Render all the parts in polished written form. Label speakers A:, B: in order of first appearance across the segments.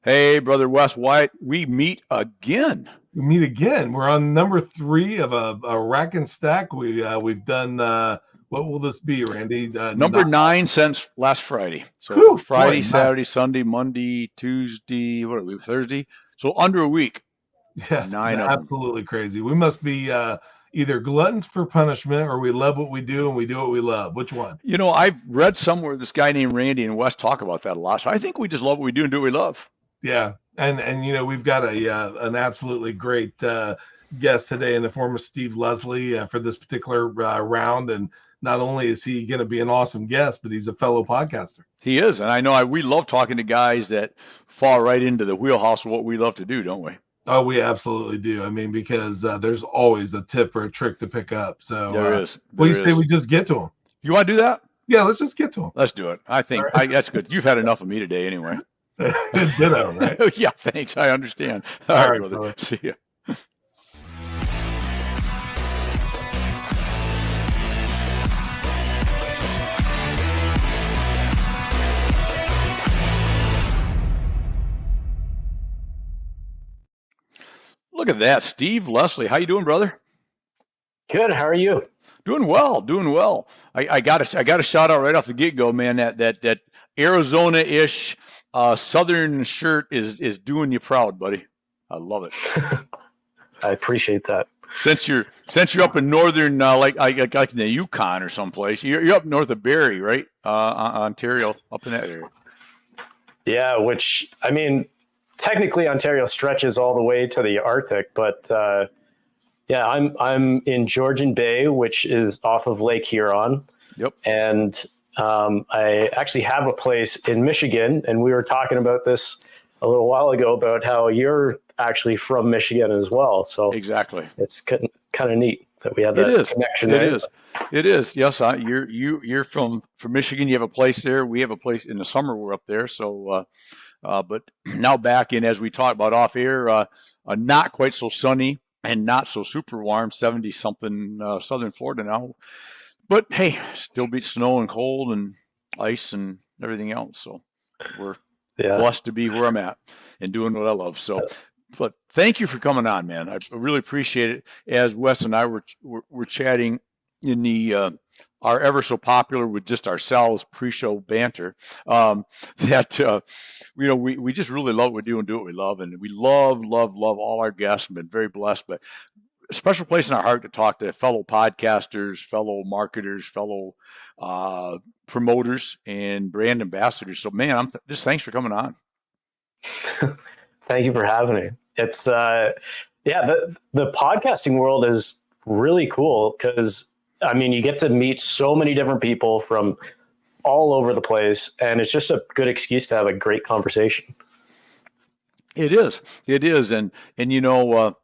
A: Hey, Brother Wes White, we meet again.
B: We meet again. We're on number 3 of a rack and stack. We've done what will this be, Randy?
A: Number 9 since last Friday. So
B: Whew,
A: Friday,
B: boy,
A: Saturday, Sunday, Monday, Tuesday, what are we, Thursday? So under a week.
B: yeah,
A: 9 of them.
B: absolutely crazy. We must be either gluttons for punishment or we love what we do and we do what we love. Which one?
A: You know, I've read somewhere this guy named Randy and Wes talk about that a lot. So I think we just love what we do and do what we love.
B: Yeah, and we've got an absolutely great guest today in the form of Steve Leslie for this particular round. And not only is he going to be an awesome guest, but he's a fellow podcaster.
A: He is, and I know we love talking to guys that fall right into the wheelhouse of what we love to do, don't we?
B: Oh, we absolutely do. I mean, because there's always a tip or a trick to pick up. So
A: there is.
B: What do you say we just get to him?
A: You want to do that?
B: Yeah, let's just get to him.
A: Let's do it. I think that's good. You've had enough of me today anyway.
B: Ditto, right?
A: Yeah, thanks. I understand. All right, brother. See ya. Look at that, Steve Leslie. How you doing, brother?
C: Good. How are you?
A: Doing well. Doing well. I got a shout out right off the get go, man. That Arizona-ish Southern shirt is doing you proud, buddy. I love it.
C: I appreciate that.
A: Since you're up in northern, like in the Yukon or someplace, you're up north of Barrie, right? Ontario, up in that area.
C: Yeah, which I mean, technically Ontario stretches all the way to the Arctic, but yeah, I'm in Georgian Bay, which is off of Lake Huron.
A: Yep.
C: And I actually have a place in Michigan, and we were talking about this a little while ago about how you're actually from Michigan as well. So
A: exactly,
C: it's kind of neat that we have that connection.
A: It is. Yes, you're from Michigan. You have a place there. We have a place in the summer. We're up there. So, but now back in, as we talked about off air, not quite so sunny and not so super warm, 70 something southern Florida now. But hey, still beats snow and cold and ice and everything else. So we're blessed to be where I'm at and doing what I love. So, but thank you for coming on, man. I really appreciate it. As Wes and I were chatting in the our ever so popular with just ourselves pre-show banter, that we just really love what we do and do what we love, and we love all our guests and been very blessed. But a special place in our heart to talk to fellow podcasters, fellow marketers, fellow promoters, and brand ambassadors. So, man, just thanks for coming on.
C: Thank you for having me. It's the podcasting world is really cool because I mean you get to meet so many different people from all over the place, and it's just a good excuse to have a great conversation.
A: It is, and you know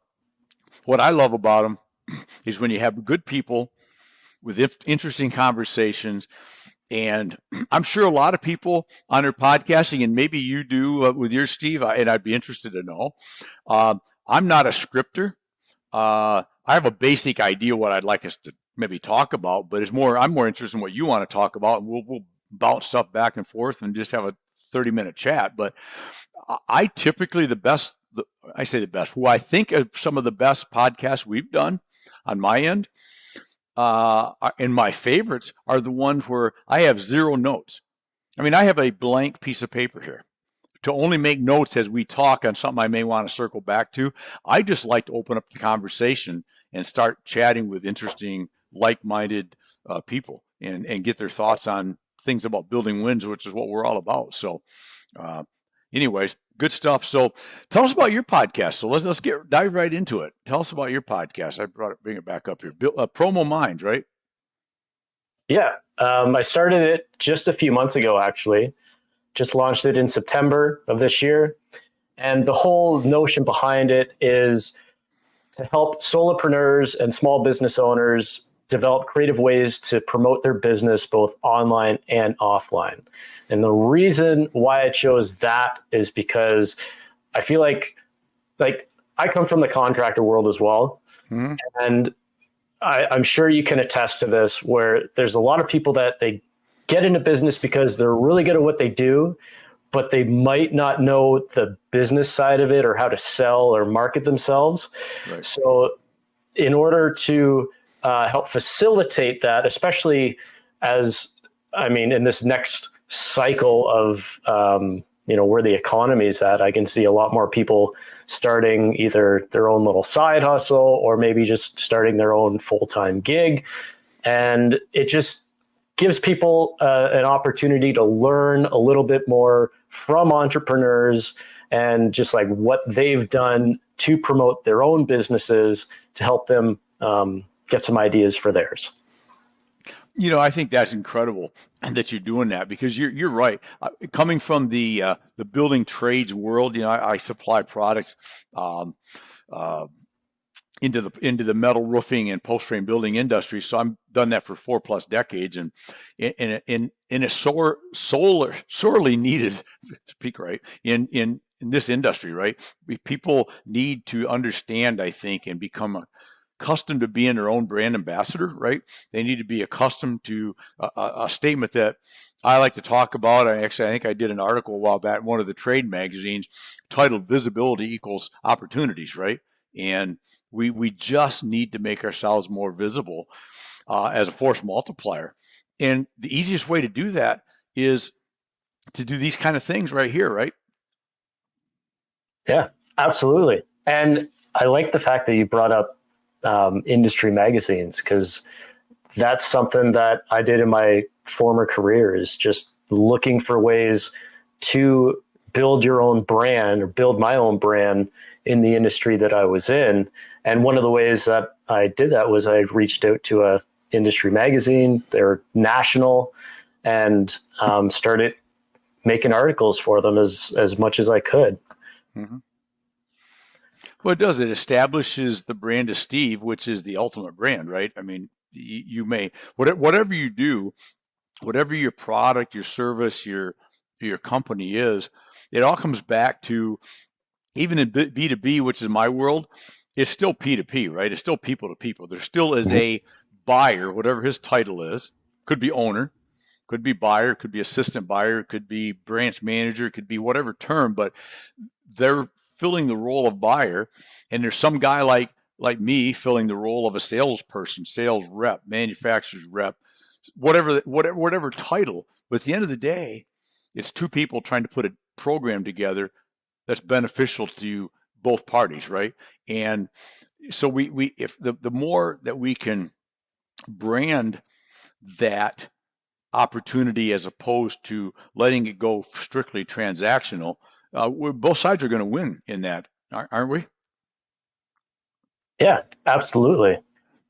A: what I love about them is when you have good people with interesting conversations. And I'm sure a lot of people on their podcasting, and maybe you do with your Steve, and I'd be interested to know. I'm not a scripter. I have a basic idea what I'd like us to maybe talk about, but I'm more interested in what you want to talk about, and we'll bounce stuff back and forth and just have a 30-minute chat. But I typically I say the best, who I think of some of the best podcasts we've done on my end. And my favorites are the ones where I have zero notes. I mean, I have a blank piece of paper here to only make notes as we talk on something I may want to circle back to. I just like to open up the conversation and start chatting with interesting, like-minded people and get their thoughts on things about building wins, which is what we're all about. So anyways, good stuff. So tell us about your podcast. So let's dive right into it. Tell us about your podcast. Bring it back up here. Promo Mind, right?
C: Yeah. I started it just a few months ago, actually. Just launched it in September of this year. And the whole notion behind it is to help solopreneurs and small business owners develop creative ways to promote their business both online and offline. And the reason why I chose that is because I feel like I come from the contractor world as well. Mm-hmm. And I'm sure you can attest to this, where there's a lot of people that they get into business because they're really good at what they do, but they might not know the business side of it or how to sell or market themselves.
A: Right.
C: So in order to help facilitate that, especially in this next cycle of, where the economy is at, I can see a lot more people starting either their own little side hustle or maybe just starting their own full-time gig. And it just gives people an opportunity to learn a little bit more from entrepreneurs and just like what they've done to promote their own businesses to help them get some ideas for theirs.
A: I think that's incredible that you're doing that, because you're right. Coming from the building trades world, I supply products into the metal roofing and post frame building industry. So I've done that for 4+ decades, and in a sorely needed, speak right, in this industry, right? People need to understand, I think, and become accustomed to being their own brand ambassador, right? They need to be accustomed to a statement that I like to talk about. I think I did an article a while back in one of the trade magazines titled "Visibility Equals Opportunities," right? And we just need to make ourselves more visible as a force multiplier. And the easiest way to do that is to do these kind of things right here, right?
C: Yeah, absolutely. And I like the fact that you brought up industry magazines, because that's something that I did in my former career, is just looking for ways to build your own brand or build my own brand in the industry that I was in. And one of the ways that I did that was I reached out to a industry magazine. They're national, and started making articles for them as much as I could.
A: Mm-hmm. Well, it does. It establishes the brand of Steve, which is the ultimate brand, right? I mean, you may, whatever you do, whatever your product, your service, your company is, it all comes back to, even in B2B, which is my world, it's still P2P, right? It's still people to people. There still is a buyer, whatever his title is. Could be owner, could be buyer, could be assistant buyer, could be branch manager, could be whatever term, but they're filling the role of buyer. And there's some guy like me filling the role of a salesperson, sales rep, manufacturer's rep, whatever title. But at the end of the day, it's two people trying to put a program together that's beneficial to both parties, right? And so we if the more that we can brand that opportunity as opposed to letting it go strictly transactional, both sides are going to win in that, aren't we?
C: Yeah, absolutely.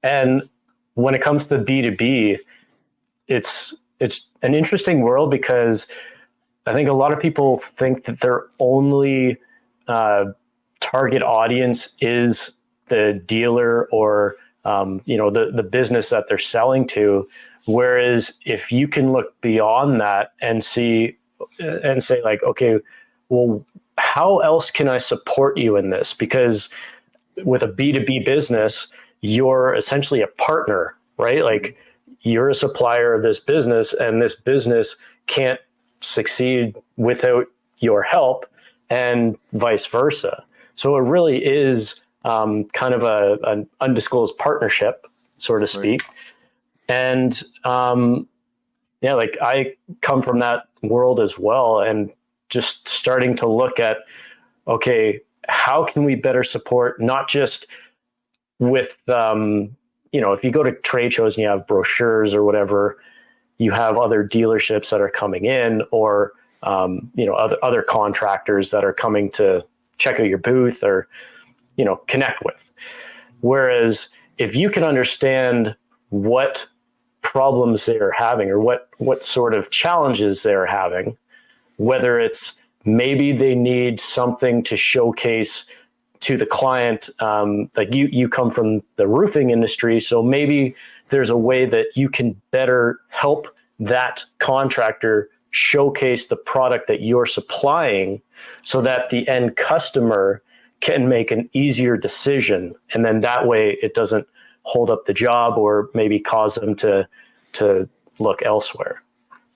C: And when it comes to B2B, it's an interesting world, because I think a lot of people think that their only target audience is the dealer or the business that they're selling to. Whereas if you can look beyond that and see and say like, okay, well, how else can I support you in this? Because with a B2B business, you're essentially a partner, right? Like, you're a supplier of this business, and this business can't succeed without your help, and vice versa. So it really is kind of an undisclosed partnership, so to speak. Right. And like, I come from that world as well, and just starting to look at, okay, how can we better support, not just with, if you go to trade shows and you have brochures or whatever, you have other dealerships that are coming in, or, other contractors that are coming to check out your booth or, connect with. Whereas if you can understand what problems they're having, or what sort of challenges they're having, whether it's maybe they need something to showcase to the client, like you come from the roofing industry, so maybe there's a way that you can better help that contractor showcase the product that you're supplying, so that the end customer can make an easier decision, and then that way it doesn't hold up the job or maybe cause them to look elsewhere.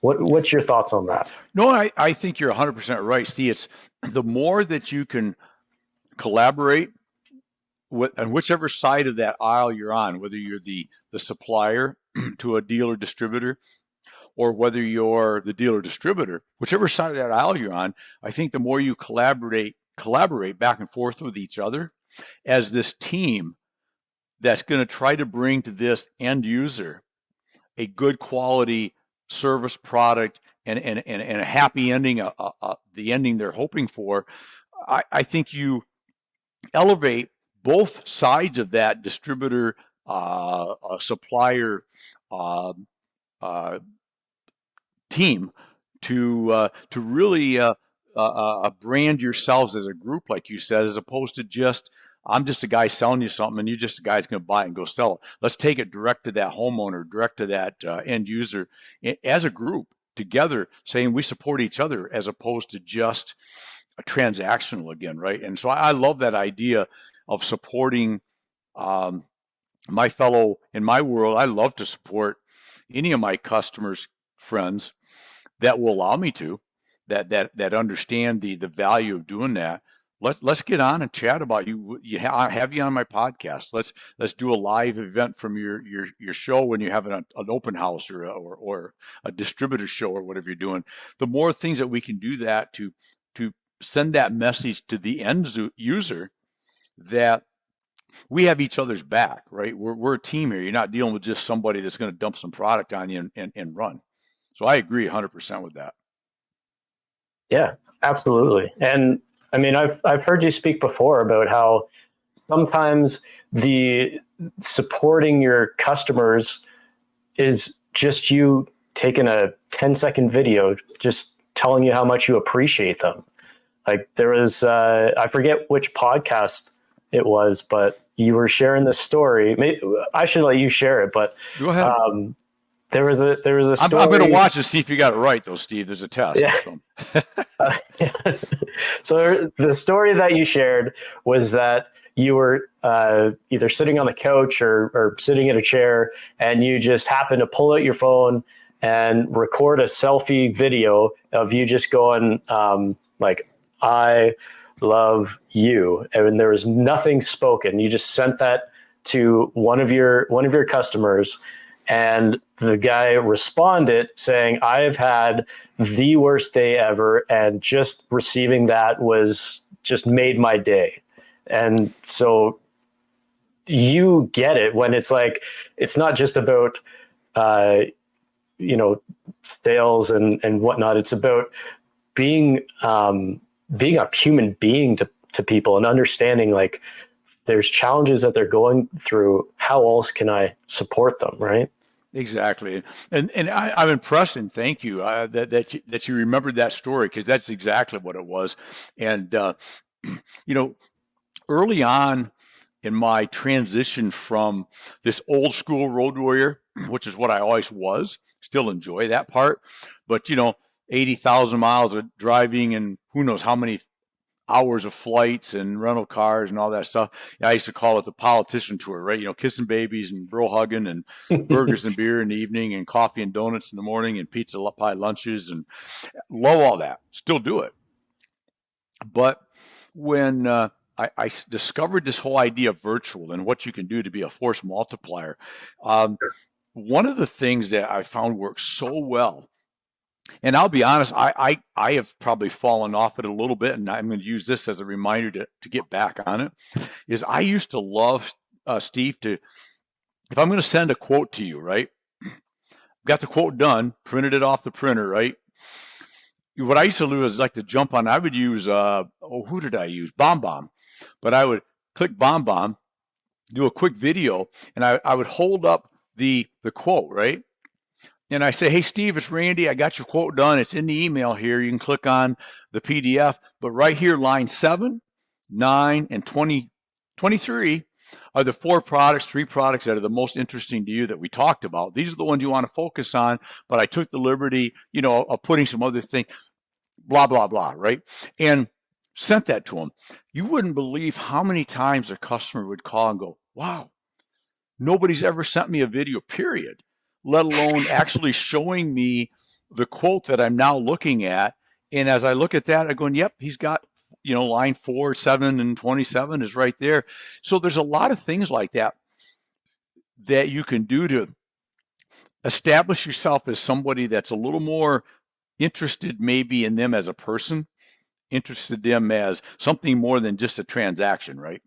C: What's your thoughts on that?
A: No, I think you're 100% right. See, it's the more that you can collaborate on whichever side of that aisle you're on, whether you're the supplier to a dealer distributor, or whether you're the dealer distributor, whichever side of that aisle you're on, I think the more you collaborate back and forth with each other as this team that's going to try to bring to this end user a good quality service product and a happy ending, the ending they're hoping for. I think you elevate both sides of that distributor, supplier team to really brand yourselves as a group, like you said, as opposed to just, I'm just a guy selling you something and you're just a guy that's going to buy it and go sell it. Let's take it direct to that homeowner, direct to that end user as a group together, saying we support each other as opposed to just a transactional again, right? And so I love that idea of supporting my fellow in my world. I love to support any of my customers, friends that will allow me to, that understand the value of doing that. Let's get on and chat about you. I have you on my podcast. Let's do a live event from your show when you have an open house or a distributor show or whatever you're doing. The more things that we can do that to send that message to the end user that we have each other's back, right? We're a team here. You're not dealing with just somebody that's going to dump some product on you and run. So I agree 100% with that.
C: Yeah, absolutely. And I mean, I've heard you speak before about how sometimes the supporting your customers is just you taking a 10-second video, just telling you how much you appreciate them. Like there was, I forget which podcast it was, but you were sharing this story. Maybe I should let you share it, but
A: go ahead.
C: There was a story.
A: I'm going to watch and see if you got it right, though, Steve. There's a test.
C: Yeah. So the story that you shared was that you were either sitting on the couch or sitting in a chair, and you just happened to pull out your phone and record a selfie video of you just going like, "I love you," and there was nothing spoken. You just sent that to one of your customers, and the guy responded saying, "I've had the worst day ever, and just receiving that was just made my day." And so you get it when it's like, it's not just about sales and whatnot. It's about being a human being to people and understanding like there's challenges that they're going through. How else can I support them, right?
A: Exactly, and I'm impressed, and thank you that you remembered that story, because that's exactly what it was. And early on in my transition from this old school road warrior, which is what I always was, still enjoy that part, but 80,000 miles of driving and who knows how many hours of flights and rental cars and all that stuff. I used to call it the politician tour, right? Kissing babies and bro hugging and burgers and beer in the evening and coffee and donuts in the morning and pizza pie lunches, and love all that. Still do it. But when I discovered this whole idea of virtual and what you can do to be a force multiplier, one of the things that I found works so well, and I'll be honest, I have probably fallen off it a little bit, and I'm going to use this as a reminder to get back on it, is I used to love, Steve, if I'm going to send a quote to you, right? Got the quote done, printed it off the printer, right? What I used to do is like to jump on, I would use, who did I use? BombBomb. But I would click BombBomb, do a quick video, and I would hold up the quote, right? And I say, "Hey, Steve, it's Randy. I got your quote done. It's in the email here. You can click on the PDF. But right here, line 7, 9, and 23 are the 3 products that are the most interesting to you that we talked about. These are the ones you want to focus on, but I took the liberty, of putting some other thing, blah, blah, blah, right?" And sent that to them. You wouldn't believe how many times a customer would call and go, "Wow, nobody's ever sent me a video, period, let alone actually showing me the quote that I'm now looking at. And as I look at that, I'm going, yep, he's got, line 4, 7, and 27 is right there. So there's a lot of things like that you can do to establish yourself as somebody that's a little more interested maybe in them as a person, interested in them as something more than just a transaction, right?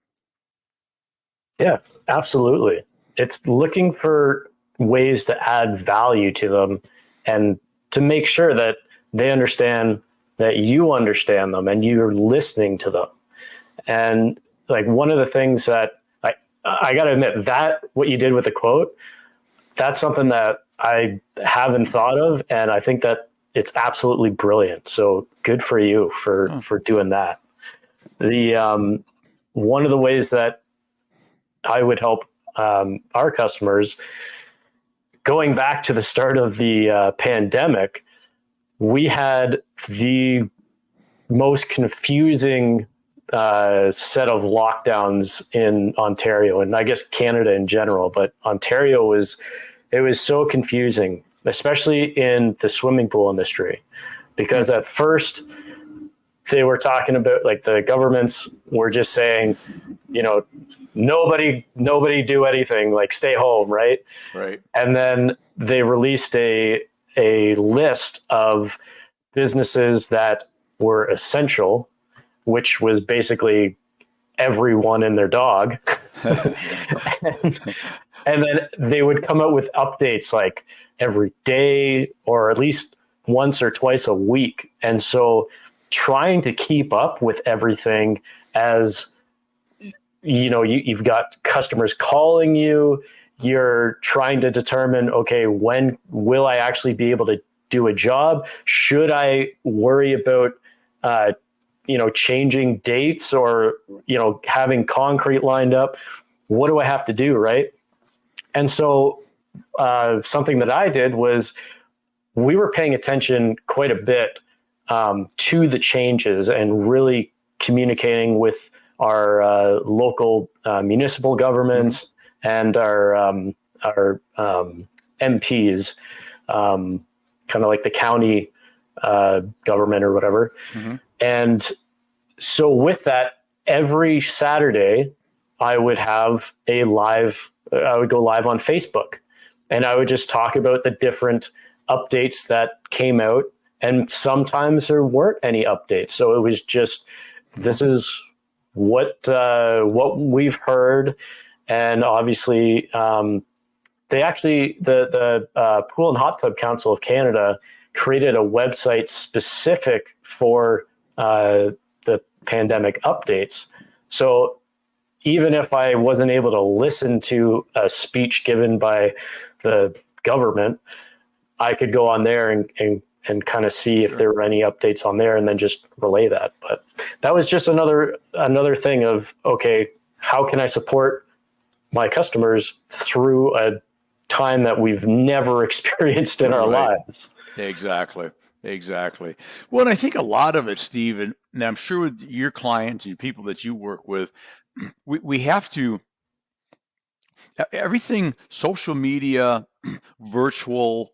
C: Yeah, absolutely. It's looking for ways to add value to them and to make sure that they understand that you understand them and you're listening to them. And like one of the things that I got to admit, that what you did with the quote, that's something that I haven't thought of. And I think that it's absolutely brilliant. So good for you for doing that. The one of the ways that I would help our customers, going back to the start of the pandemic, we had the most confusing set of lockdowns in Ontario, and I guess Canada in general, but Ontario was so confusing, especially in the swimming pool industry, because at first they were talking about, like, the governments were just saying, nobody do anything, like stay home, right?
A: Right.
C: And then they released a list of businesses that were essential, which was basically everyone and their dog. and then they would come out with updates like every day or at least once or twice a week. And so trying to keep up with everything, as you've got customers calling you, you're trying to determine, okay, when will I actually be able to do a job? Should I worry about changing dates or having concrete lined up? What do I have to do, right? And so something that I did was, we were paying attention quite a bit to the changes and really communicating with our local municipal governments and our MPs, kind of like the county government or whatever. Mm-hmm. And so with that, every Saturday I would have I would go live on Facebook, and I would just talk about the different updates that came out. And sometimes there weren't any updates. So it was just, this is what we've heard. And obviously, they actually, the Pool and Hot Tub Council of Canada created a website specific for the pandemic updates. So even if I wasn't able to listen to a speech given by the government, I could go on there and kind of see if there were any updates on there and then just relay that. But that was just another thing of, okay, how can I support my customers through a time that we've never experienced in our lives?
A: Exactly. Well, and I think a lot of it, Steve, and I'm sure with your clients and people that you work with, we have to, everything social media, virtual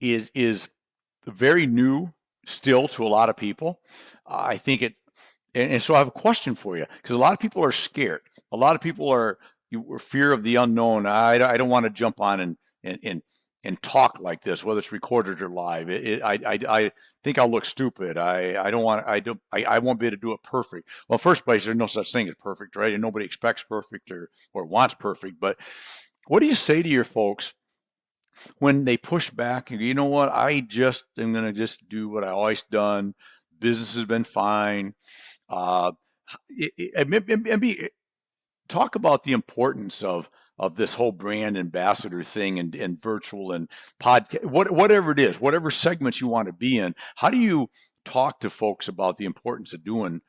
A: is very new still to a lot of people. I think and so I have a question for you, because a lot of people are scared. A lot of people are fear of the unknown. I don't want to jump on and talk like this, whether it's recorded or live. I think I'll look stupid. I won't be able to do it perfect. Well, first place, there's no such thing as perfect, right? And nobody expects perfect or wants perfect. But what do you say to your folks when they push back and go, you know what, I just am going to just do what I always done. Business has been fine. Maybe talk about the importance of this whole brand ambassador thing and virtual and podcast, whatever it is, whatever segments you want to be in. How do you talk to folks about the importance of doing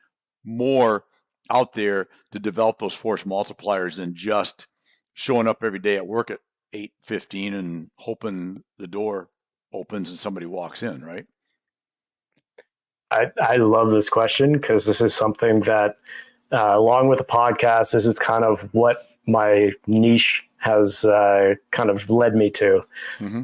A: more out there to develop those force multipliers than just showing up every day at work at 8:15 and hoping the door opens and somebody walks in, right?
C: I love this question, because this is something that, along with the podcast, this is kind of what my niche has kind of led me to. Mm-hmm.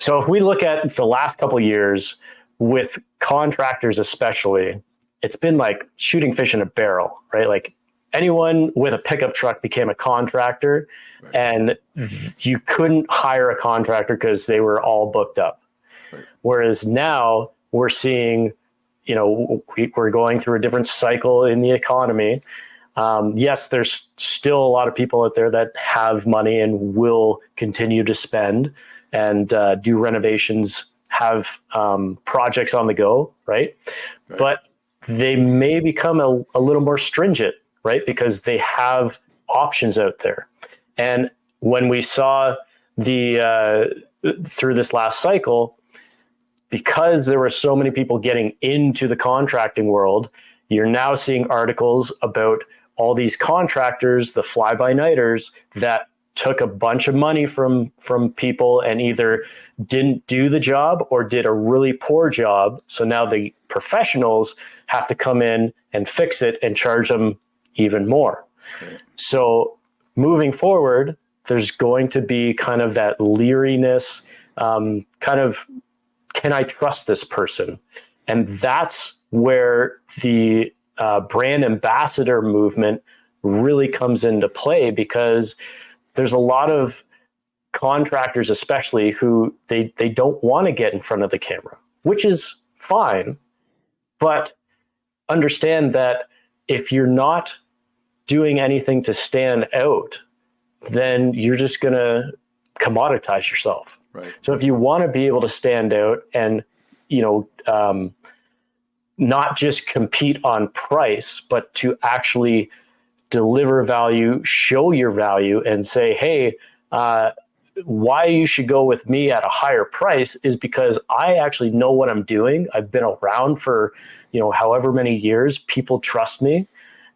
C: So if we look at the last couple of years with contractors, especially, it's been like shooting fish in a barrel, right? Like anyone with a pickup truck became a contractor, right, and you couldn't hire a contractor because they were all booked up. Right. Whereas now we're seeing, we're going through a different cycle in the economy. Yes, there's still a lot of people out there that have money and will continue to spend and do renovations, have projects on the go, right? But they may become a little more stringent, right? Because they have options out there. And when we saw through this last cycle, because there were so many people getting into the contracting world, you're now seeing articles about all these contractors, the fly-by-nighters, that took a bunch of money from people and either didn't do the job or did a really poor job. So now the professionals have to come in and fix it and charge them even more. Okay. So moving forward, there's going to be kind of that leeriness, kind of, can I trust this person? And that's where the brand ambassador movement really comes into play, because there's a lot of contractors, especially, who they don't want to get in front of the camera, which is fine. But understand that if you're not doing anything to stand out, then you're just going to commoditize yourself. Right. So if you want to be able to stand out and, not just compete on price, but to actually deliver value, show your value, and say, hey, why you should go with me at a higher price is because I actually know what I'm doing. I've been around for, however many years. People trust me.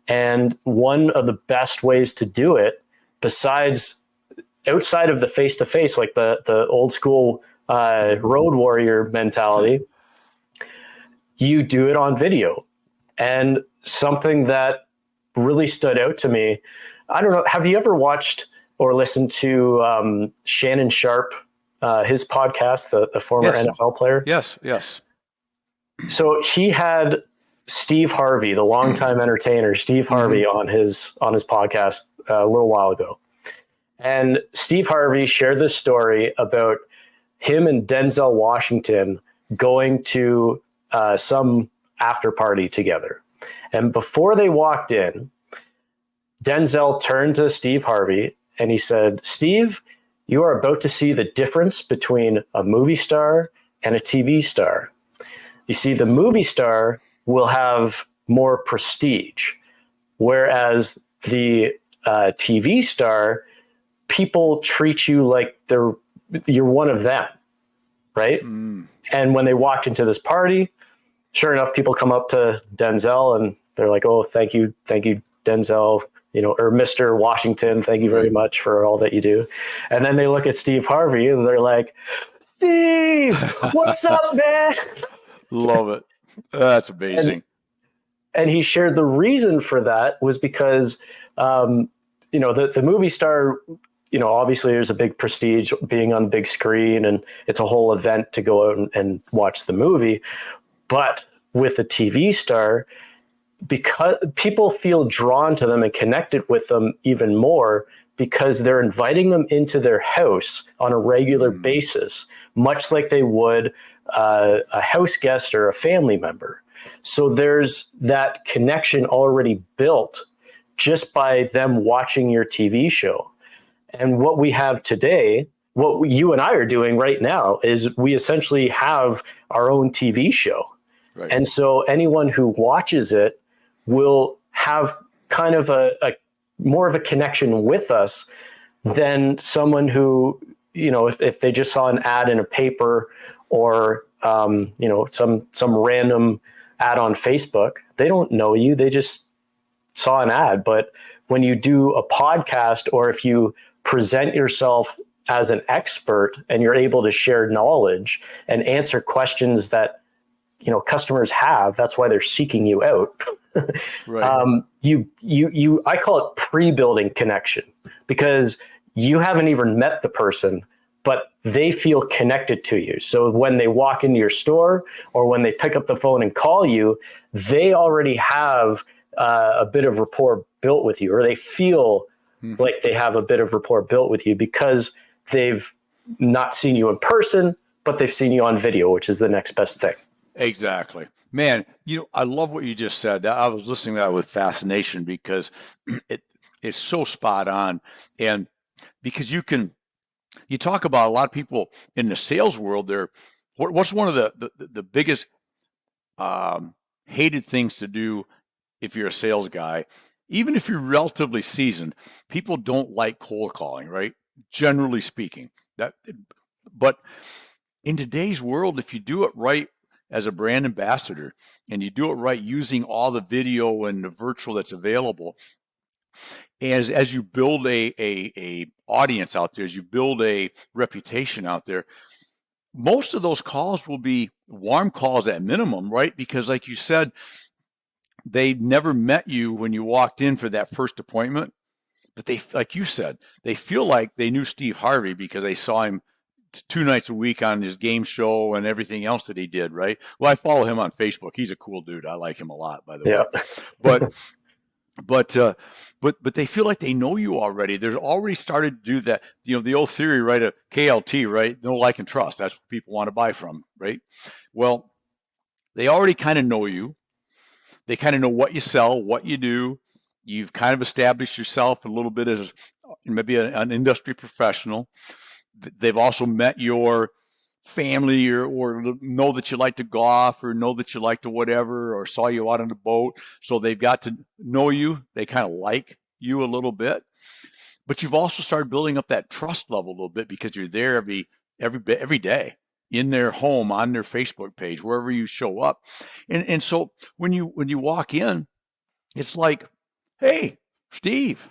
C: And one of the best ways to do it, besides outside of the face-to-face, like the old school road warrior mentality, you do it on video. And something that really stood out to me, I don't know, have you ever watched or listened to Shannon Sharp, his podcast, the former NFL player?
A: Yes.
C: So he had Steve Harvey, the longtime entertainer, Steve Harvey, on his podcast a little while ago. And Steve Harvey shared this story about him and Denzel Washington going to some after party together. And before they walked in, Denzel turned to Steve Harvey and he said, "Steve, you are about to see the difference between a movie star and a TV star. You see, the movie star will have more prestige, whereas the TV star, people treat you like you're one of them, right?" And when they walked into this party, sure enough, people come up to Denzel and they're like, "Oh, thank you, Denzel, or Mr. Washington, thank you very much for all that you do." And then they look at Steve Harvey and they're like, "Steve, what's up, man?"
A: Love it. That's amazing.
C: And he shared the reason for that was because, the movie star, obviously there's a big prestige being on the big screen and it's a whole event to go out and watch the movie. But with a TV star, because people feel drawn to them and connected with them even more because they're inviting them into their house on a regular basis, much like they would a house guest or a family member. So there's that connection already built just by them watching your TV show. And what we have today, what you and I are doing right now, is we essentially have our own TV show. Right. And so anyone who watches it will have kind of a more of a connection with us than someone who, if they just saw an ad in a paper or, some random ad on Facebook, they don't know you. They just saw an ad. But when you do a podcast, or if you present yourself as an expert and you're able to share knowledge and answer questions that, customers have, that's why they're seeking you out. Right. I call it pre-building connection, because you haven't even met the person, but they feel connected to you. So when they walk into your store or when they pick up the phone and call you, they already have a bit of rapport built with you, or they feel like they have a bit of rapport built with you because they've not seen you in person, but they've seen you on video, which is the next best thing.
A: Exactly. Man, I love what you just said. I was listening to that with fascination because it's so spot on. And because you talk about a lot of people in the sales world, what's one of the biggest hated things to do if you're a sales guy, even if you're relatively seasoned, people don't like cold calling, right? Generally speaking. But in today's world, if you do it right as a brand ambassador and you do it right using all the video and the virtual that's available, as you build a audience out there, as you build a reputation out there, most of those calls will be warm calls at minimum, right? Because like you said, they never met you when you walked in for that first appointment, but they, like you said, they feel like they knew Steve Harvey because they saw him 2 nights a week on his game show and everything else that he did, right? Well, I follow him on Facebook. He's a cool dude. I like him a lot, by the way. But they feel like they know you already. They're already started to do that. The old theory, right? Of KLT, right? Know, like, and trust. That's what people want to buy from, right? Well, they already kind of know you. They kind of know what you sell, what you do. You've kind of established yourself a little bit as maybe an industry professional. They've also met your family or know that you like to golf or know that you like to whatever or saw you out on the boat. So they've got to know you. They kind of like you a little bit. But you've also started building up that trust level a little bit because you're there every day in their home, on their Facebook page, wherever you show up. And so when you walk in, it's like, hey, Steve,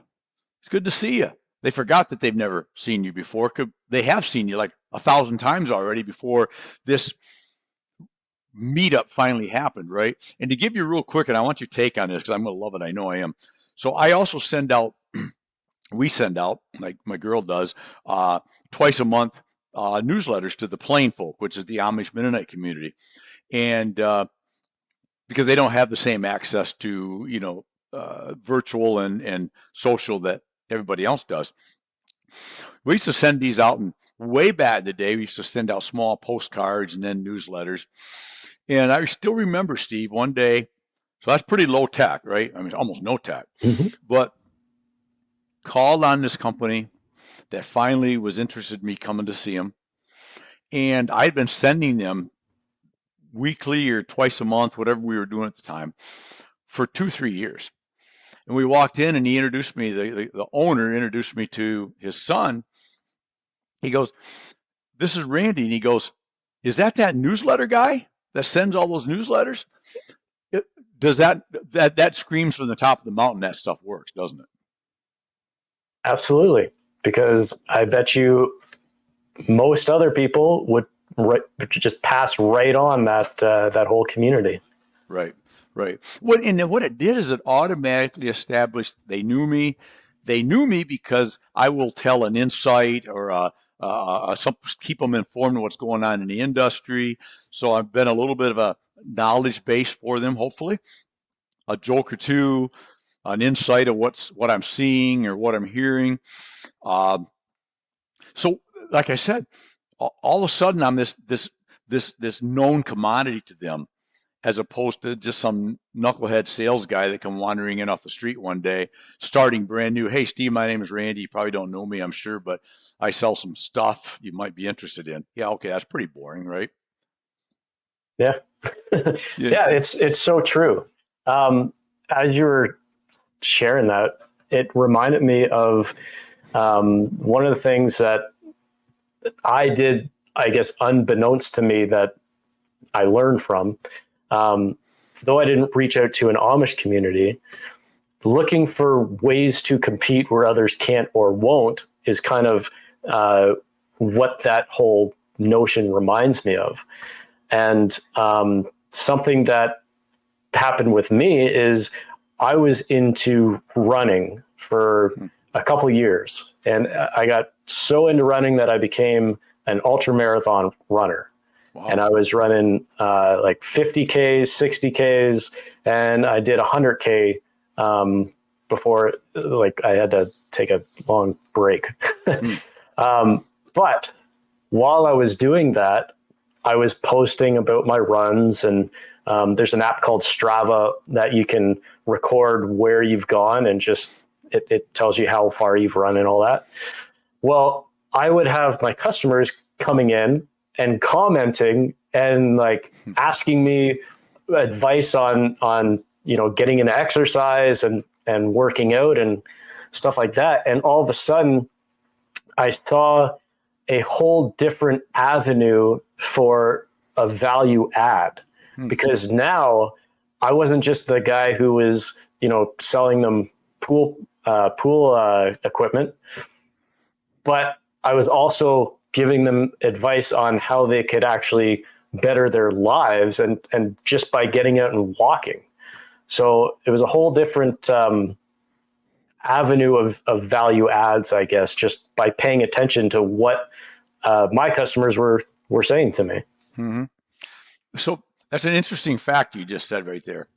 A: it's good to see you. They forgot that they've never seen you before. They have seen you like 1,000 times already before this meetup finally happened, right? And to give you real quick, and I want your take on this because I'm going to love it. I know I am. So I also we send out, like my girl does, twice a month newsletters to the Plain Folk, which is the Amish Mennonite community. And because they don't have the same access to, virtual and social that everybody else does. We used to send these out, and way back in the day, we used to send out small postcards and then newsletters. And I still remember, Steve, one day, so that's pretty low tech, right? I mean, almost no tech, but called on this company that finally was interested in me coming to see them. And I'd been sending them weekly or twice a month, whatever we were doing at the time, for 2-3 years. And we walked in and he introduced me, the owner introduced me to his son. He goes, "This is Randy." And he goes, "Is that newsletter guy that sends all those newsletters?" Does that screams from the top of the mountain that stuff works, doesn't it?
C: Absolutely. Because I bet you most other people would just pass right on that whole community.
A: Right. What it did is it automatically established they knew me. They knew me because I will tell an insight or keep them informed of what's going on in the industry. So I've been a little bit of a knowledge base for them, hopefully, a joke or two, an insight of what I'm seeing or what I'm hearing. So, like I said, all of a sudden I'm this known commodity to them, as opposed to just some knucklehead sales guy that come wandering in off the street one day, starting brand new. "Hey, Steve, my name is Randy. You probably don't know me, I'm sure, but I sell some stuff you might be interested in." Yeah, okay, that's pretty boring, right?
C: Yeah. Yeah, it's so true. As you were sharing that, it reminded me of one of the things that I did, I guess, unbeknownst to me, that I learned from. Though I didn't reach out to an Amish community, looking for ways to compete where others can't or won't is kind of what that whole notion reminds me of. And something that happened with me is I was into running for a couple years, and I got so into running that I became an ultra marathon runner.
A: Wow.
C: And I was running like 50Ks, 60Ks, and I did 100K before like I had to take a long break. But while I was doing that, I was posting about my runs, and there's an app called Strava that you can record where you've gone, and just it tells you how far you've run and all that. Well, I would have my customers coming in and commenting and like asking me advice on getting into exercise and working out and stuff like that. And all of a sudden I saw a whole different avenue for a value add, because now I wasn't just the guy who was, selling them pool equipment, but I was also giving them advice on how they could actually better their lives and just by getting out and walking. So it was a whole different avenue of value adds, I guess, just by paying attention to what my customers were saying to me.
A: Mm-hmm. So that's an interesting fact you just said right there.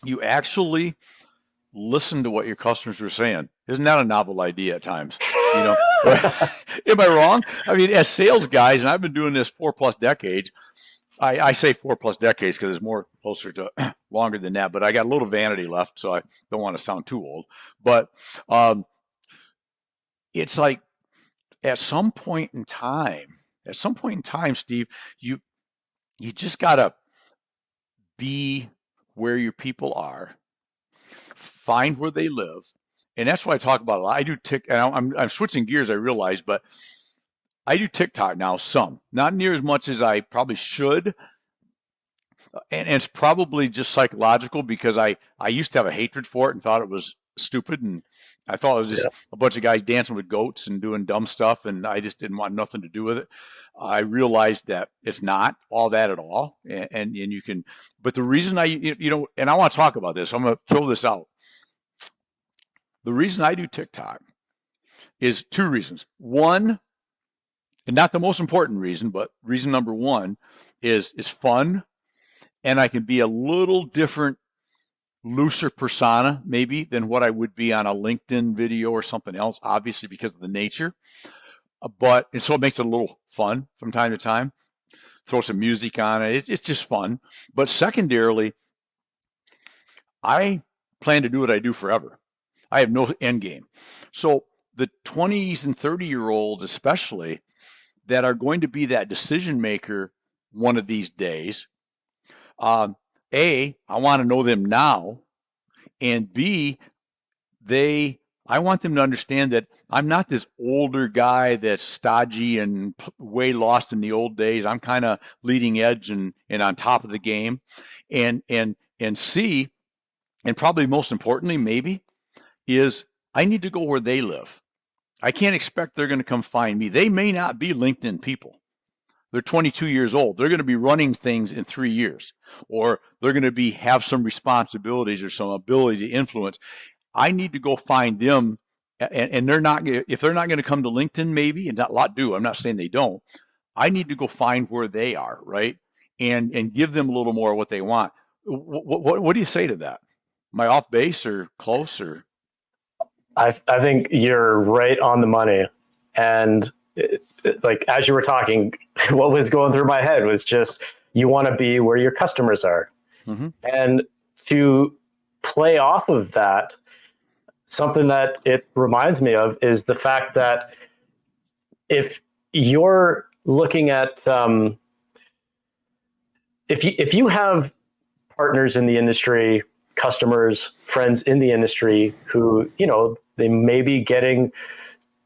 A: You actually listen to what your customers were saying. Isn't that a novel idea at times? Am I wrong? I mean, as sales guys, and I've been doing this 4+ decades. I say 4+ decades because it's more closer to longer than that, but I got a little vanity left, so I don't want to sound too old. But it's like at some point in time, Steve, you just gotta be where your people are, find where they live. And that's why I talk about a lot. I do and I'm switching gears, I realize, but I do TikTok now, not near as much as I probably should. And it's probably just psychological because I used to have a hatred for it and thought it was stupid. And I thought it was just a bunch of guys dancing with goats and doing dumb stuff. And I just didn't want nothing to do with it. I realized that it's not all that at all. And you can, but the reason and I want to talk about this, I'm going to throw this out. The reason I do TikTok is 2 reasons. One, and not the most important reason, but reason number 1 is fun. And I can be a little different, looser persona maybe than what I would be on a LinkedIn video or something else, obviously because of the nature. And so it makes it a little fun from time to time. Throw some music on it. It's just fun. But secondarily, I plan to do what I do forever. I have no end game. So the 20s and 30-year-olds especially that are going to be that decision maker one of these days, I want to know them now, and B, I want them to understand that I'm not this older guy that's stodgy and way lost in the old days. I'm kind of leading edge and on top of the game. And C, and probably most importantly, maybe, is I need to go where they live. I can't expect they're going to come find me. They may not be LinkedIn people. They're 22 years old. They're going to be running things in 3 years, or they're going to have some responsibilities or some ability to influence. I need to go find them, and if they're not going to come to LinkedIn, maybe, and a lot do. I'm not saying they don't. I need to go find where they are, right, and give them a little more of what they want. What do you say to that? Am I off base or close or?
C: I think you're right on the money. And like, as you were talking, what was going through my head was just, you want to be where your customers are. Mm-hmm. And to play off of that, something that it reminds me of is the fact that if you're looking at, if you have partners in the industry, customers, friends in the industry who, they may be getting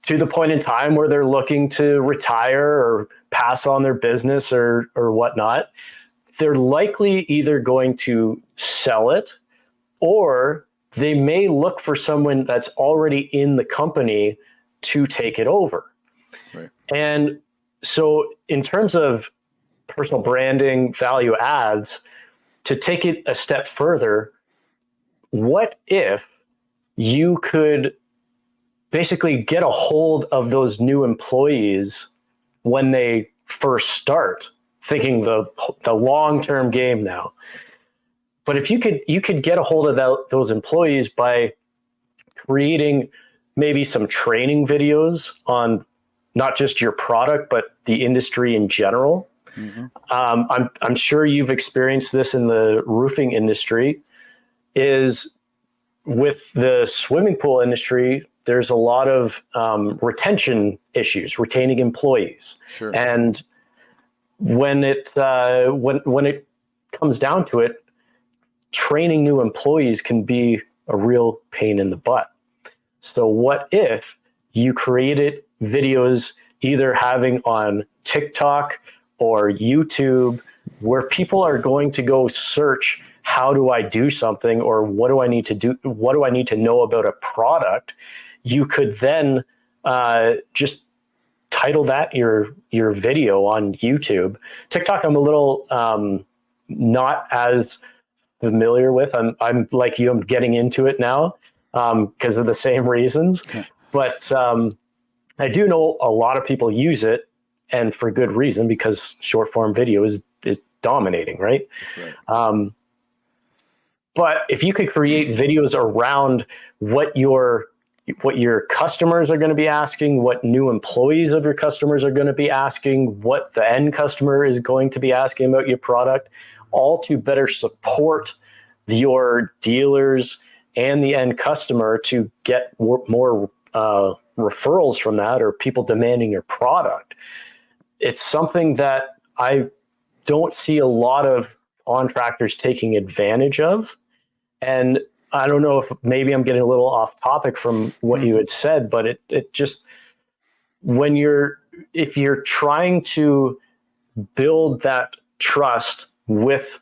C: to the point in time where they're looking to retire or pass on their business or whatnot, they're likely either going to sell it, or they may look for someone that's already in the company to take it over. Right. And so in terms of personal branding, value adds, to take it a step further, what if you could basically get a hold of those new employees when they first start, thinking the long-term game now. But if you could get a hold of those employees by creating maybe some training videos on not just your product, but the industry in general. Mm-hmm. I'm sure you've experienced this in the roofing industry. Is with the swimming pool industry, there's a lot of retention issues, retaining employees.
A: Sure.
C: And when it comes down to it, training new employees can be a real pain in the butt. So what if you created videos either having on TikTok or YouTube where people are going to go search, how do I do something, or what do I need to do? What do I need to know about a product? You could then just title that your video on YouTube. TikTok, I'm a little not as familiar with. I'm like you. I'm getting into it now because of the same reasons. Okay. But I do know a lot of people use it, and for good reason, because short form video is dominating, right? But if you could create videos around what your customers are going to be asking, what new employees of your customers are going to be asking, what the end customer is going to be asking about your product, all to better support your dealers and the end customer to get more referrals from that, or people demanding your product. It's something that I don't see a lot of contractors taking advantage of. And I don't know if maybe I'm getting a little off topic from what you had said, but it just, if you're trying to build that trust with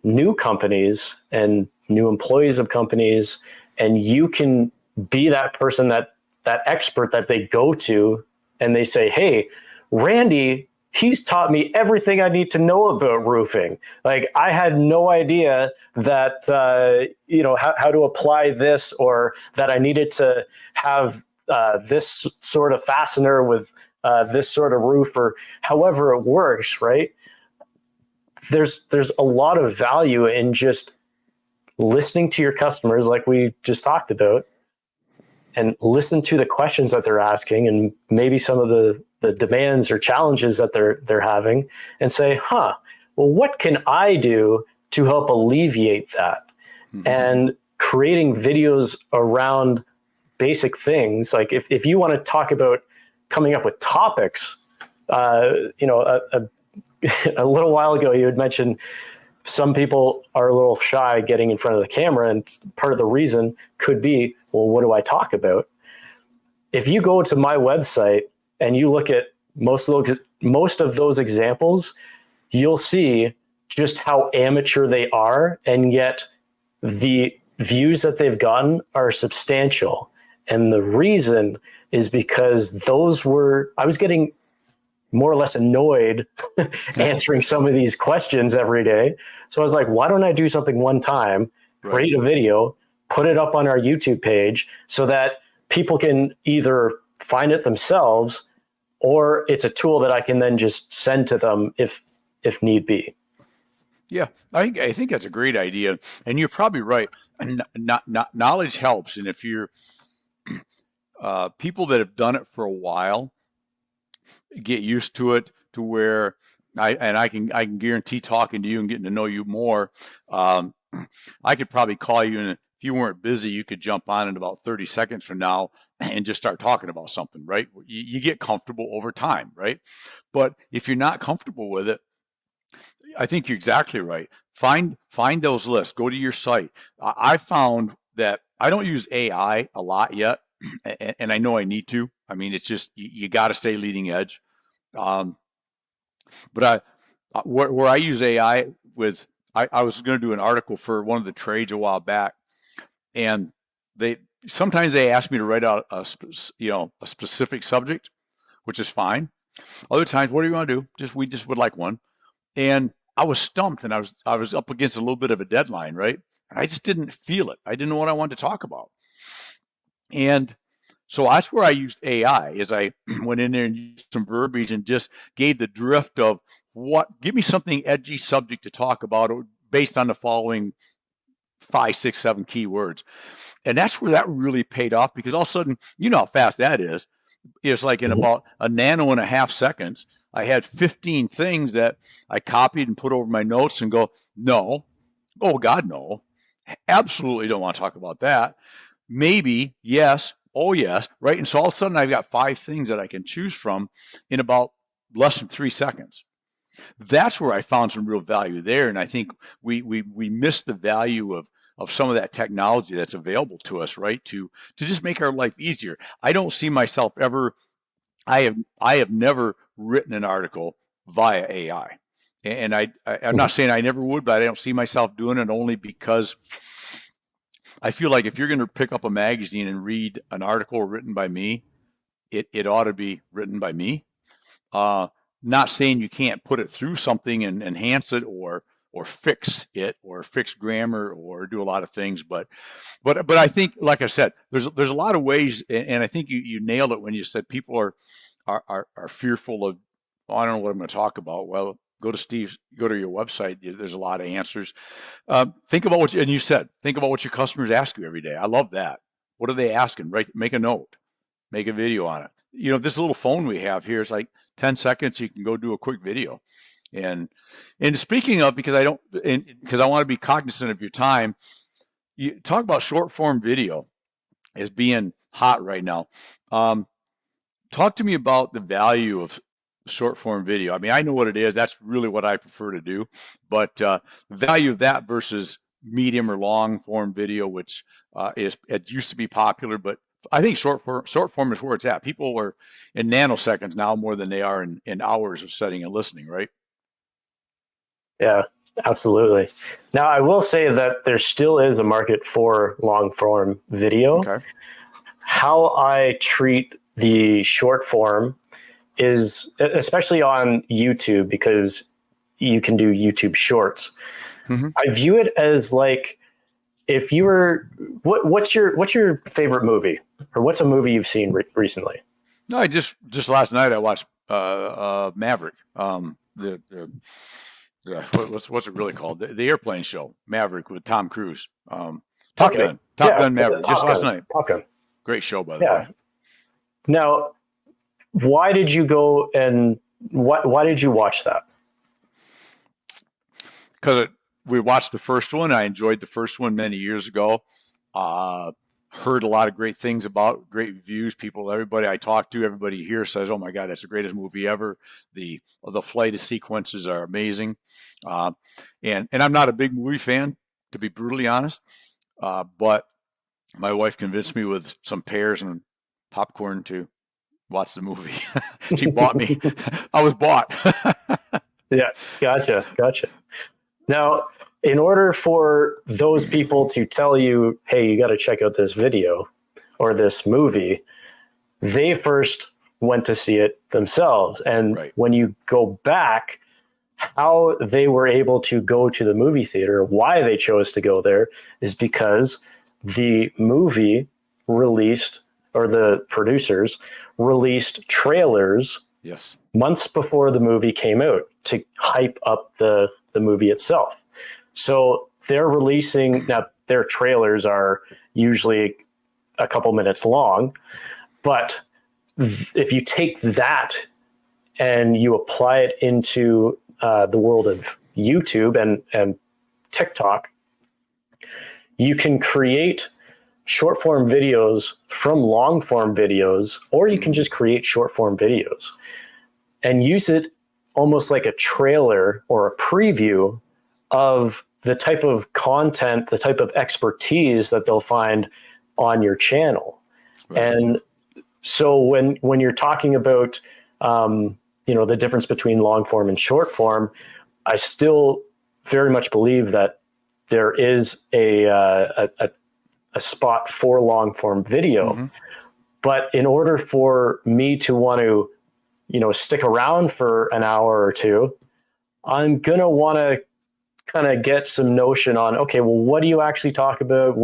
C: new companies and new employees of companies, and you can be that person, that expert that they go to, and they say, hey, Randy, he's taught me everything I need to know about roofing. Like, I had no idea that, how to apply this, or that I needed to have this sort of fastener with this sort of roof, or however it works, right? There's a lot of value in just listening to your customers, like we just talked about, and listen to the questions that they're asking, and maybe some of the demands or challenges that they're having, and say, well, what can I do to help alleviate that? Mm-hmm. And creating videos around basic things, like if you want to talk about coming up with topics, a little while ago you had mentioned some people are a little shy getting in front of the camera, and part of the reason could be, well, what do I talk about? If you go to my website and you look at most of those examples, you'll see just how amateur they are, and yet the views that they've gotten are substantial. And the reason is because I was getting more or less annoyed answering some of these questions every day. So I was like, why don't I do something one time, create a video, put it up on our YouTube page so that people can either find it themselves, or it's a tool that I can then just send to them if need be.
A: Yeah, I think that's a great idea, and you're probably right. Knowledge helps, and if you're people that have done it for a while, get used to it, to where I can guarantee, talking to you and getting to know you more, I could probably call you, and if you weren't busy, you could jump on in about 30 seconds from now and just start talking about something, right? You get comfortable over time, right? But if you're not comfortable with it, I think you're exactly right. Find those lists. Go to your site. I found that I don't use AI a lot yet, and I know I need to. I mean, it's just you got to stay leading edge. But where I use AI with, I was going to do an article for one of the trades a while back, and sometimes they ask me to write out a specific subject, which is fine. Other times, what do you want to do? We just would like one. And I was stumped, and I was up against a little bit of a deadline, right? And I just didn't feel it. I didn't know what I wanted to talk about. And So that's where I used AI. Is I went in there and used some verbiage and just gave the drift of give me something edgy subject to talk about based on the following 5, 6, 7 keywords. And that's where that really paid off, because all of a sudden, you know how fast that is. It's like in about a nano and a half seconds, I had 15 things that I copied and put over my notes and go, no, oh God, no, absolutely don't want to talk about that. Maybe, yes, oh yes, right? And so all of a sudden I've got 5 things that I can choose from in about less than 3 seconds. That's where I found some real value there. And I think we missed the value of some of that technology that's available to us, right? To just make our life easier. I don't see myself ever, I have never written an article via AI. And I'm not saying I never would, but I don't see myself doing it, only because I feel like if you're going to pick up a magazine and read an article written by me, it ought to be written by me. Not saying you can't put it through something and enhance it or fix it or fix grammar or do a lot of things, but I think, like I said, there's a lot of ways, and I think you nailed it when you said people are fearful of, oh, I don't know what I'm going to talk about. Well, go to your website. There's a lot of answers. Think about what think about what your customers ask you every day. I love that. What are they asking? Right? Make a note, make a video on it. You know, this little phone we have here is like 10 seconds. You can go do a quick video. And speaking of, because I want to be cognizant of your time, you talk about short form video as being hot right now. Talk to me about the value of short form video. I mean, I know what it is. That's really what I prefer to do. But the value of that versus medium or long form video, which it used to be popular, but I think short form is where it's at. People are in nanoseconds now more than they are in hours of sitting and listening, right?
C: Yeah, absolutely. Now, I will say that there still is a market for long form video.
A: Okay.
C: How I treat the short form is, especially on YouTube, because you can do YouTube shorts. Mm-hmm. I view it as like, if you were, what's your favorite movie, or what's a movie you've seen recently?
A: No, I just last night I watched Maverick. What's it really called? The airplane show, Maverick, with Tom Cruise. Top Gun Maverick, just last night.
C: Top Gun.
A: Great show, by the way.
C: Now, why did you go and why did you watch that?
A: Because we watched the first one. I enjoyed the first one many years ago. Heard a lot of great things about, great reviews. Everybody I talked to, everybody here says, "Oh my God, that's the greatest movie ever." The flight sequences are amazing. And I'm not a big movie fan, to be brutally honest. But my wife convinced me with some pears and popcorn to watch the movie. She bought me. I was bought.
C: Yeah, gotcha. Now, in order for those people to tell you, hey, you got to check out this video or this movie, they first went to see it themselves. And right. When you go back, how they were able to go to the movie theater, why they chose to go there, is because the movie released, or the producers released trailers months before the movie came out to hype up the movie itself. So they're releasing, now their trailers are usually a couple minutes long, but if you take that and you apply it into the world of YouTube and TikTok, you can create short form videos from long form videos, or you can just create short form videos and use it almost like a trailer or a preview of the type of content, the type of expertise that they'll find on your channel. Right. And so when you're talking about, the difference between long form and short form, I still very much believe that there is a spot for long form video. Mm-hmm. But in order for me to want to, stick around for an hour or two, I'm going to want to kind of get some notion on, okay, well, what do you actually talk about?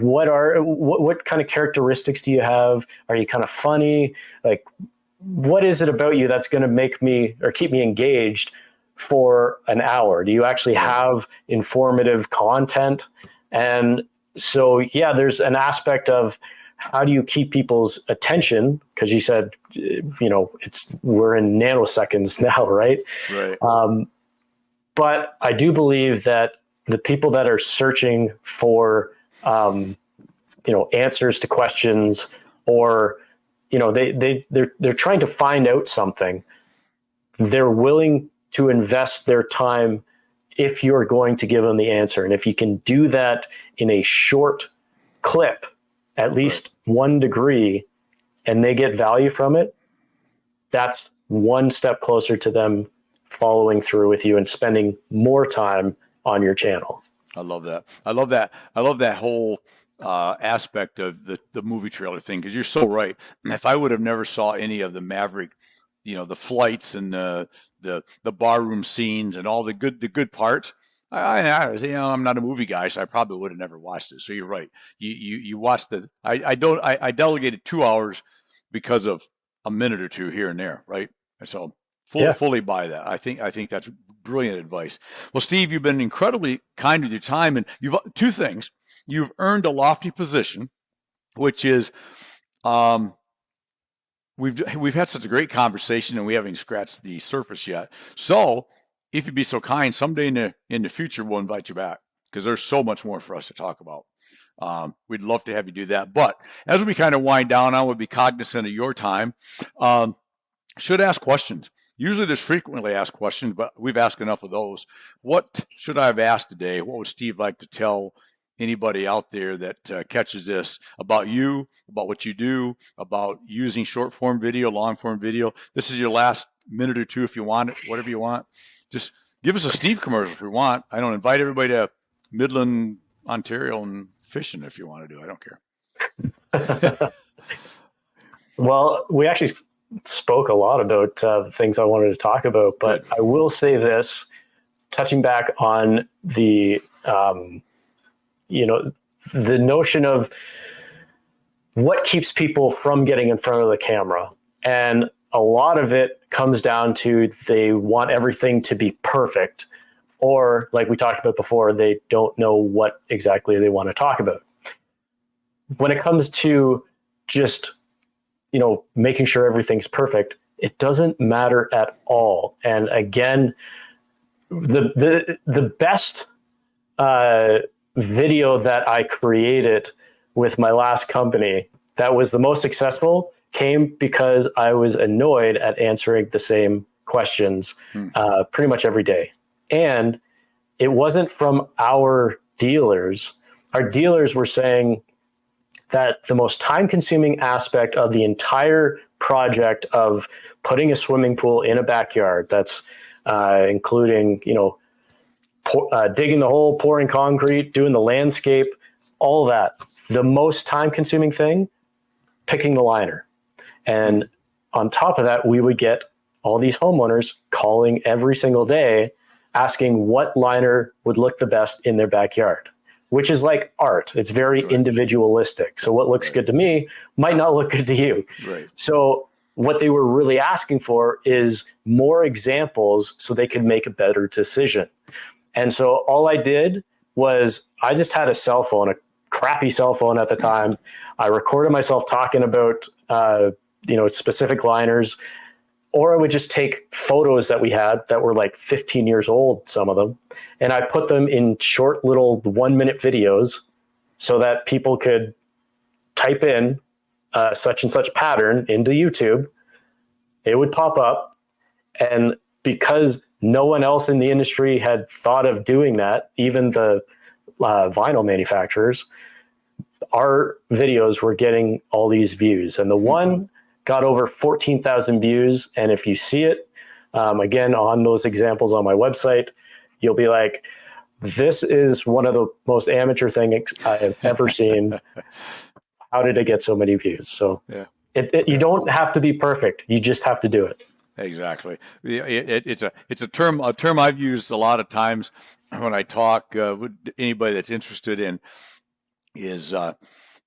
C: what kind of characteristics do you have? Are you kind of funny? Like, what is it about you that's going to make me or keep me engaged for an hour? Do you actually have informative content? And so, yeah, there's an aspect of how do you keep people's attention? Because you said, we're in nanoseconds now, right?
A: Right.
C: But I do believe that the people that are searching for, answers to questions, or, they're trying to find out something, they're willing to invest their time if you're going to give them the answer. And if you can do that in a short clip, at least 1 degree, and they get value from it, that's one step closer to them following through with you and spending more time on your channel.
A: I love that. I love that whole aspect of the movie trailer thing, because you're so right. If I would have never saw any of the Maverick, the flights and the barroom scenes and all the good parts, I'm not a movie guy, so I probably would have never watched it. So you're right. You watched I delegated 2 hours because of a minute or two here and there, right? So fully buy that. I think that's brilliant advice. Well, Steve, you've been incredibly kind with your time, and you've two things. You've earned a lofty position, which is we've had such a great conversation, and we haven't scratched the surface yet. So if you'd be so kind, someday in the future, we'll invite you back, because there's so much more for us to talk about. We'd love to have you do that. But as we kind of wind down, I would be cognizant of your time. Should ask questions. Usually there's frequently asked questions, but we've asked enough of those. What should I have asked today? What would Steve like to tell anybody out there that catches this about you, about what you do, about using short form video, long form video? This is your last minute or two if you want it, whatever you want. Just give us a Steve commercial if you want. I don't invite everybody to Midland, Ontario and fishing if you want to do. I don't care.
C: Well, we actually spoke a lot about things I wanted to talk about, but I will say this, touching back on the notion of what keeps people from getting in front of the camera. And a lot of it comes down to they want everything to be perfect, or like we talked about before, they don't know what exactly they want to talk about. When it comes to just making sure everything's perfect, it doesn't matter at all. And again, the best video that I created with my last company that was the most successful came because I was annoyed at answering the same questions pretty much every day. And it wasn't from our dealers. Our dealers were saying that the most time-consuming aspect of the entire project of putting a swimming pool in a backyard, that's including, digging the hole, pouring concrete, doing the landscape, all that. The most time-consuming thing, picking the liner. And on top of that, we would get all these homeowners calling every single day asking what liner would look the best in their backyard, which is like art. It's very individualistic. So what looks good to me might not look good to you.
A: Right.
C: So what they were really asking for is more examples so they could make a better decision. And so all I did was I just had a cell phone, a crappy cell phone at the time. I recorded myself talking about, specific liners, or I would just take photos that we had that were like 15 years old, some of them, and I put them in short little 1-minute videos so that people could type in such and such pattern into YouTube. It would pop up. And because no one else in the industry had thought of doing that, even the vinyl manufacturers, our videos were getting all these views. And the one got over 14,000 views. And if you see it, again, on those examples on my website, you'll be like, this is one of the most amateur things I have ever seen. How did it get so many views? So you don't have to be perfect. You just have to do it.
A: Exactly. It's a term I've used a lot of times when I talk with anybody that's interested in is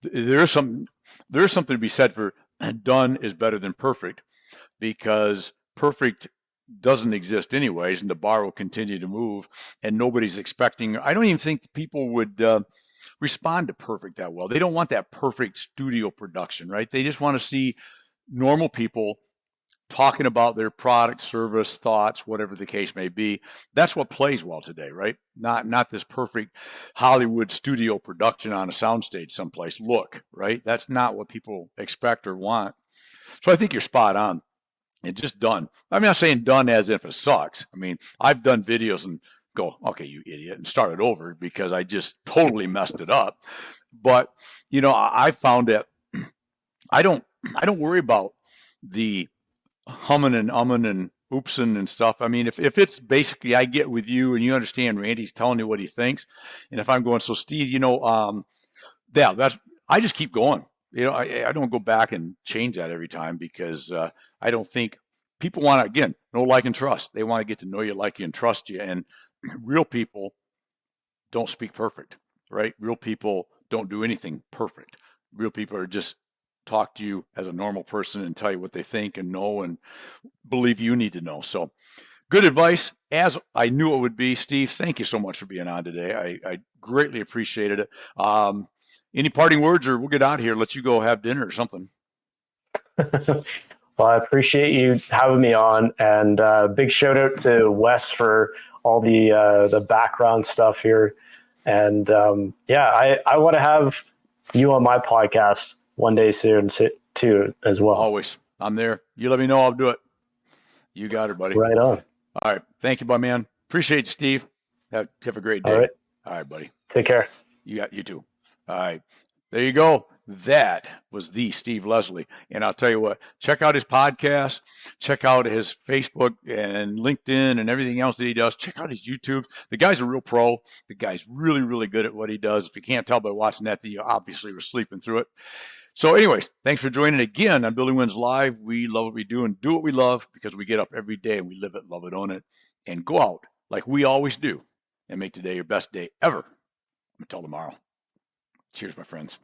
A: there is something to be said for done is better than perfect, because perfect doesn't exist anyways, and the bar will continue to move, and nobody's expecting. I don't even think people would respond to perfect that well. They don't want that perfect studio production, right? They just want to see normal people talking about their product, service, thoughts, whatever the case may be. That's what plays well today, right? Not this perfect Hollywood studio production on a soundstage someplace. Look, right? That's not what people expect or want. So I think you're spot on. And just done. I'm not saying done as if it sucks. I mean, I've done videos and go, okay, you idiot, and start it over because I just totally messed it up. But I found that I don't worry about the humming and umming and oopsing and stuff. I mean, if it's basically I get with you and you understand Randy's telling you what he thinks, and if I'm going, so Steve, yeah, that's I just keep going. I don't go back and change that every time, because I don't think people want to, again, know, like, and trust. They want to get to know you, like you, and trust you. And real people don't speak perfect, right? Real people don't do anything perfect. Real people are just talk to you as a normal person and tell you what they think and know and believe you need to know. So good advice, as I knew it would be. Steve, thank you so much for being on today. I greatly appreciated it. Any parting words, or we'll get out of here, let you go have dinner or something?
C: Well, I appreciate you having me on, and big shout out to Wes for all the background stuff here. And yeah, I want to have you on my podcast one day soon too, as well.
A: Always. I'm there. You let me know, I'll do it. You got it, buddy.
C: Right on.
A: All right. Thank you, my man. Appreciate you, Steve. Have a great day. All right, buddy.
C: Take care.
A: You too. All right. There you go. That was the Steve Leslie. And I'll tell you what, check out his podcast, check out his Facebook and LinkedIn and everything else that he does. Check out his YouTube. The guy's a real pro. The guy's really, really good at what he does. If you can't tell by watching that, then you obviously were sleeping through it. So anyways, thanks for joining again on Building Wins Live. We love what we do and do what we love, because we get up every day and we live it, love it, own it, and go out like we always do and make today your best day ever until tomorrow. Cheers, my friends.